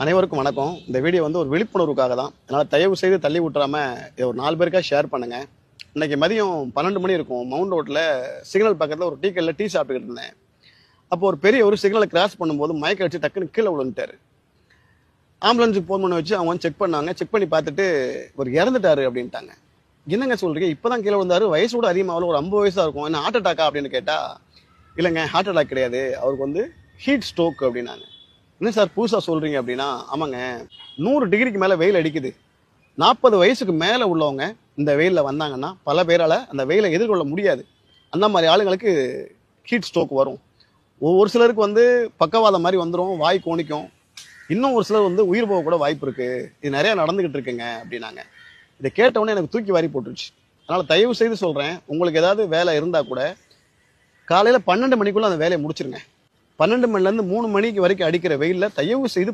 அனைவருக்கும் வணக்கம். இந்த வீடியோ வந்து ஒரு விழிப்புணர்வுக்காக தான். அதனால் தயவு செய்து தள்ளி விட்டுறாம இதை ஒரு 4 பேருக்காக ஷேர் பண்ணுங்க. இன்னைக்கு மதியம் 12 மணி இருக்கும். மவுண்ட் ரோட்டில் சிக்னல் பக்கத்தில் ஒரு டீ கடையில் டீ சாப்பிட்டுக்கிட்டு இருந்தேன். அப்போ ஒரு பெரிய ஒரு சிக்னலை கிராஸ் பண்ணும்போது மயக்க அடிச்சு டக்குன்னு கீழே விழுந்துட்டாரு. ஆம்புலன்ஸுக்கு ஃபோன் பண்ண வச்சு அவங்க வந்து செக் பண்ணாங்க. செக் பண்ணி பார்த்துட்டு ஒரு இறந்துட்டாரு அப்படின்ட்டாங்க. என்னங்க சொல்றீங்க? இப்போதான் கீழே விழுந்தாரு, வயசு கூட அதிகமாக, ஒரு 50 வயசா இருக்கும், என்ன ஹார்ட் அட்டாக்கா அப்படின்னு கேட்டா, இல்லைங்க ஹார்ட் அட்டாக் கிடையாது, அவருக்கு வந்து ஹீட் ஸ்ட்ரோக் அப்படின்னாங்க. என்ன சார் புதுசாக சொல்கிறீங்க அப்படின்னா, ஆமாங்க, 100 டிகிரிக்கு மேலே வெயில் அடிக்குது. 40 வயசுக்கு மேலே உள்ளவங்க இந்த வெயிலில் வந்தாங்கன்னா பல பேரால் அந்த வெயிலை எதிர்கொள்ள முடியாது. அந்த மாதிரி ஆளுங்களுக்கு ஹீட் ஸ்ட்ரோக் வரும். ஒரு சிலருக்கு வந்து பக்கவாதம் மாதிரி வந்துடும், வாய் கோணிக்கும். இன்னும் ஒரு சிலர் வந்து உயிர் போக கூட வாய்ப்பு இருக்குது. இது நிறையா நடந்துக்கிட்டு இருக்குங்க அப்படின்னாங்க. இதை கேட்டவுடனே எனக்கு தூக்கி வாரி போட்டுருச்சு. அதனால் தயவு செய்து சொல்கிறேன், உங்களுக்கு ஏதாவது வேலை இருந்தால் கூட காலையில் 12 மணிக்குள்ளே அந்த வேலையை முடிச்சிருங்க. 12 மணிலேருந்து 3 மணிக்கு வரைக்கும் அடிக்கிற வெயிலில் தயவு செய்து